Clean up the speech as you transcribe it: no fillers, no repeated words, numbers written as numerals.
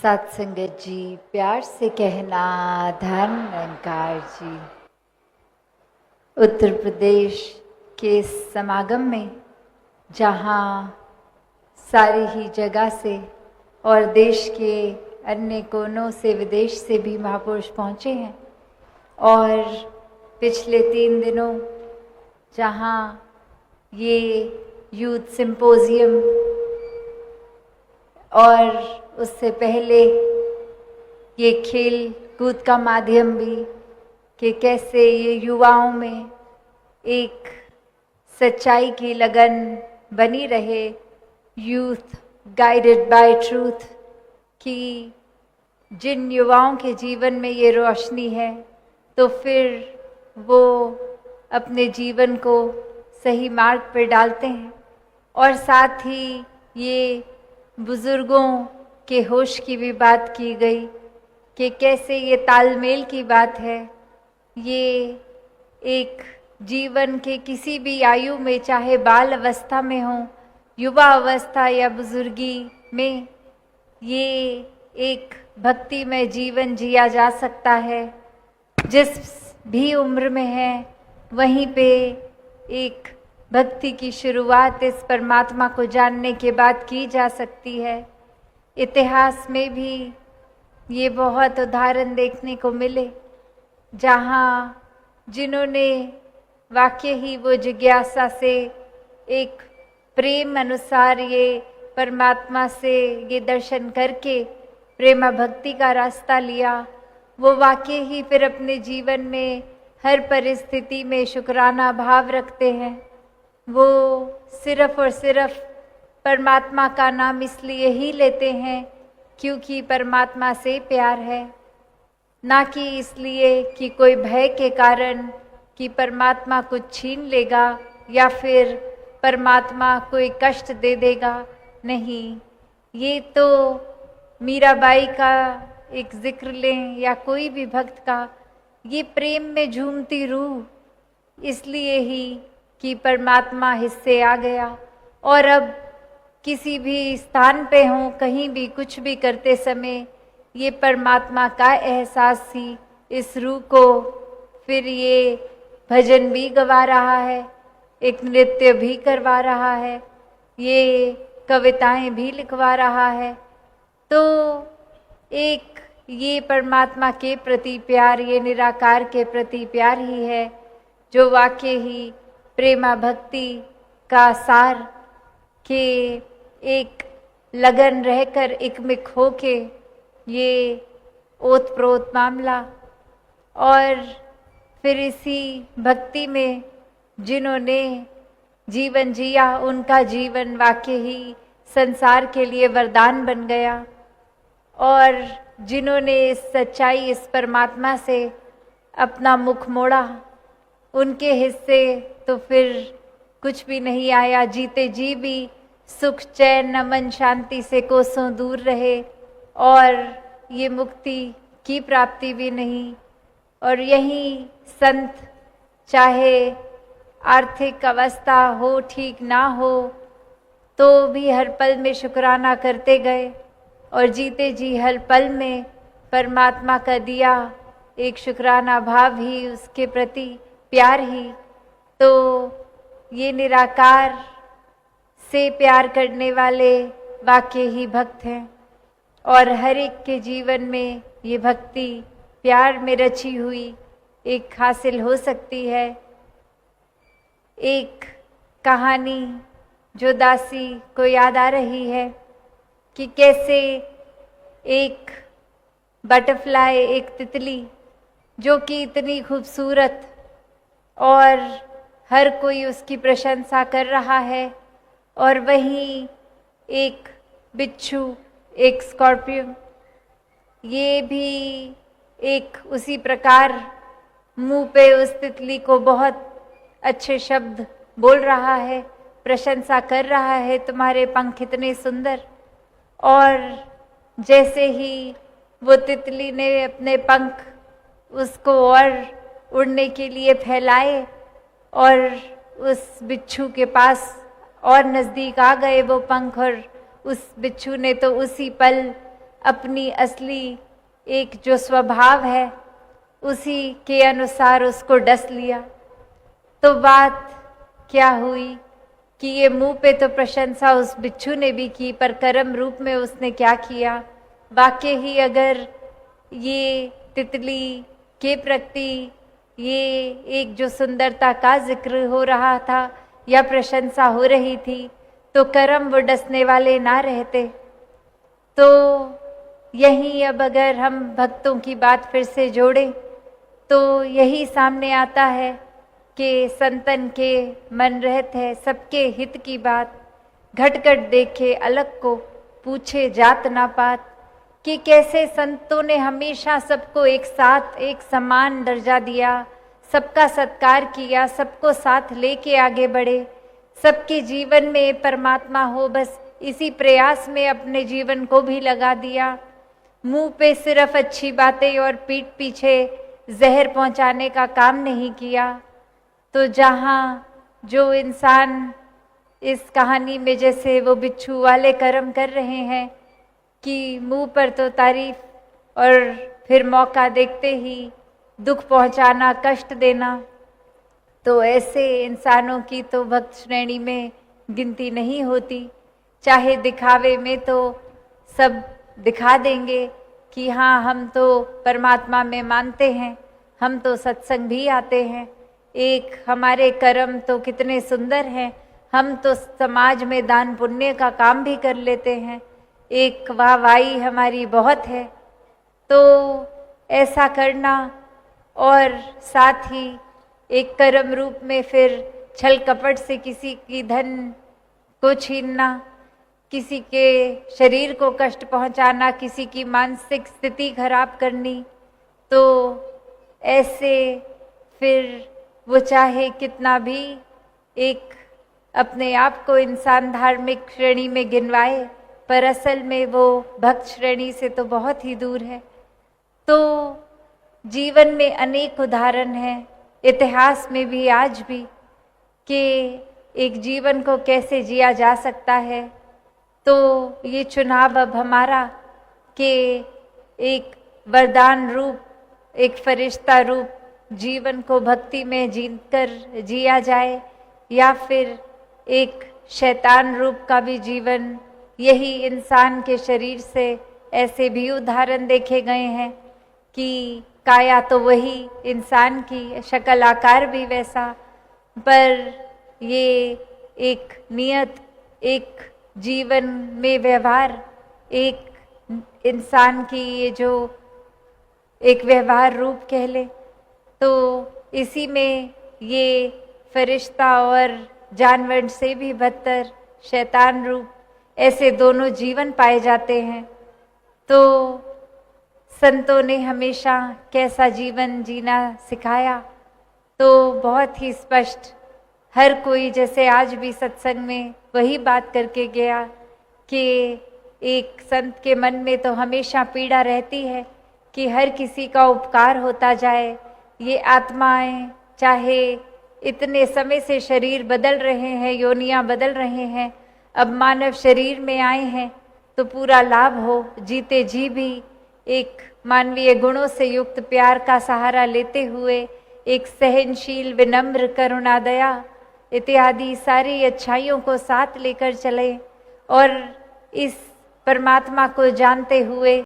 सत्संगत जी, प्यार से कहना धन निरंकार जी। उत्तर प्रदेश के समागम में जहाँ सारी ही जगह से और देश के अन्य कोनों से विदेश से भी महापुरुष पहुँचे हैं, और पिछले 3 दिनों जहाँ ये यूथ सिंपोजियम और उससे पहले ये खेल कूद का माध्यम भी कि कैसे ये युवाओं में एक सच्चाई की लगन बनी रहे, यूथ गाइडेड बाय ट्रूथ, कि जिन युवाओं के जीवन में ये रोशनी है तो फिर वो अपने जीवन को सही मार्ग पर डालते हैं। और साथ ही ये बुज़ुर्गों के होश की भी बात की गई कि कैसे ये तालमेल की बात है। ये एक जीवन के किसी भी आयु में, चाहे बाल अवस्था में हो, युवा अवस्था या बुजुर्गी में, ये एक भक्ति में जीवन जिया जा सकता है। जिस भी उम्र में है वहीं पे एक भक्ति की शुरुआत इस परमात्मा को जानने के बाद की जा सकती है। इतिहास में भी ये बहुत उदाहरण देखने को मिले जहाँ जिन्होंने वाकई ही वो जिज्ञासा से एक प्रेम अनुसार ये परमात्मा से ये दर्शन करके प्रेमा भक्ति का रास्ता लिया, वो वाकई ही फिर अपने जीवन में हर परिस्थिति में शुक्राना भाव रखते हैं। वो सिर्फ और सिर्फ परमात्मा का नाम इसलिए ही लेते हैं क्योंकि परमात्मा से प्यार है, ना कि इसलिए कि कोई भय के कारण कि परमात्मा कुछ छीन लेगा या फिर परमात्मा कोई कष्ट दे देगा। नहीं, ये तो मीराबाई का एक जिक्र लें या कोई भी भक्त का, ये प्रेम में झूमती रूह इसलिए ही कि परमात्मा हिस्से आ गया। और अब किसी भी स्थान पे हों, कहीं भी कुछ भी करते समय ये परमात्मा का एहसास ही इस रूह को फिर ये भजन भी गवा रहा है, एक नृत्य भी करवा रहा है, ये कविताएं भी लिखवा रहा है। तो एक ये परमात्मा के प्रति प्यार, ये निराकार के प्रति प्यार ही है जो वाकई ही प्रेमा भक्ति का सार के एक लगन रहकर एकमिक होके ये ओत प्रोत मामला। और फिर इसी भक्ति में जिन्होंने जीवन जिया, उनका जीवन वाकई ही संसार के लिए वरदान बन गया। और जिन्होंने इस सच्चाई, इस परमात्मा से अपना मुख मोड़ा, उनके हिस्से तो फिर कुछ भी नहीं आया। जीते जी भी सुख चैन अमन शांति से कोसों दूर रहे और ये मुक्ति की प्राप्ति भी नहीं। और यही संत चाहे आर्थिक अवस्था हो, ठीक ना हो, तो भी हर पल में शुक्राना करते गए और जीते जी हर पल में परमात्मा का दिया एक शुक्राना भाव ही, उसके प्रति प्यार ही। तो ये निराकार से प्यार करने वाले वाकई ही भक्त हैं। और हर एक के जीवन में ये भक्ति प्यार में रची हुई एक हासिल हो सकती है। एक कहानी जो दासी को याद आ रही है कि कैसे एक बटरफ्लाई, एक तितली जो कि इतनी खूबसूरत और हर कोई उसकी प्रशंसा कर रहा है, और वहीं एक बिच्छू, एक स्कॉर्पियन, ये भी एक उसी प्रकार मुंह पे उस तितली को बहुत अच्छे शब्द बोल रहा है, प्रशंसा कर रहा है, तुम्हारे पंख इतने सुंदर। और जैसे ही वो तितली ने अपने पंख उसको और उड़ने के लिए फैलाए और उस बिच्छू के पास और नज़दीक आ गए वो पंख, और उस बिच्छू ने तो उसी पल अपनी असली एक जो स्वभाव है उसी के अनुसार उसको डस लिया। तो बात क्या हुई कि ये मुंह पे तो प्रशंसा उस बिच्छू ने भी की, पर कर्म रूप में उसने क्या किया। वाकई ही अगर ये तितली के प्रति ये एक जो सुंदरता का जिक्र हो रहा था या प्रशंसा हो रही थी, तो कर्म वो डसने वाले ना रहते। तो यही अब अगर हम भक्तों की बात फिर से जोड़ें तो यही सामने आता है कि संतन के मन रहत है सबके हित की बात, घट घट देखे अलग को पूछे जात ना पात। कि कैसे संतों ने हमेशा सबको एक साथ एक समान दर्जा दिया, सबका सत्कार किया, सबको साथ लेके आगे बढ़े, सबके जीवन में परमात्मा हो बस इसी प्रयास में अपने जीवन को भी लगा दिया। मुंह पे सिर्फ अच्छी बातें और पीठ पीछे जहर पहुंचाने का काम नहीं किया। तो जहाँ जो इंसान इस कहानी में जैसे वो बिच्छू वाले कर्म कर रहे हैं कि मुंह पर तो तारीफ और फिर मौका देखते ही दुख पहुंचाना, कष्ट देना, तो ऐसे इंसानों की तो भक्त श्रेणी में गिनती नहीं होती। चाहे दिखावे में तो सब दिखा देंगे कि हाँ हम तो परमात्मा में मानते हैं, हम तो सत्संग भी आते हैं, एक हमारे कर्म तो कितने सुंदर हैं, हम तो समाज में दान पुण्य का काम भी कर लेते हैं, एक वाहवाही हमारी बहुत है। तो ऐसा करना और साथ ही एक कर्म रूप में फिर छल कपट से किसी की धन को छीनना, किसी के शरीर को कष्ट पहुंचाना, किसी की मानसिक स्थिति खराब करनी, तो ऐसे फिर वो चाहे कितना भी एक अपने आप को इंसान धार्मिक श्रेणी में गिनवाए, पर असल में वो भक्त श्रेणी से तो बहुत ही दूर है। तो जीवन में अनेक उदाहरण हैं, इतिहास में भी आज भी, कि एक जीवन को कैसे जिया जा सकता है। तो ये चुनाव अब हमारा कि एक वरदान रूप, एक फरिश्ता रूप जीवन को भक्ति में जीकर जिया जाए, या फिर एक शैतान रूप का भी जीवन। यही इंसान के शरीर से ऐसे भी उदाहरण देखे गए हैं कि काया तो वही इंसान की, शक्ल आकार भी वैसा, पर ये एक नियत, एक जीवन में व्यवहार, एक इंसान की ये जो एक व्यवहार रूप कह ले, तो इसी में ये फरिश्ता और जानवर से भी बदतर शैतान रूप ऐसे दोनों जीवन पाए जाते हैं। तो संतों ने हमेशा कैसा जीवन जीना सिखाया, तो बहुत ही स्पष्ट हर कोई, जैसे आज भी सत्संग में वही बात करके गया कि एक संत के मन में तो हमेशा पीड़ा रहती है कि हर किसी का उपकार होता जाए। ये आत्माएं चाहे इतने समय से शरीर बदल रहे हैं, योनियां बदल रहे हैं, अब मानव शरीर में आए हैं तो पूरा लाभ हो, जीते जी भी एक मानवीय गुणों से युक्त प्यार का सहारा लेते हुए एक सहनशील, विनम्र, करुणा, दया इत्यादि सारी अच्छाइयों को साथ लेकर चले और इस परमात्मा को जानते हुए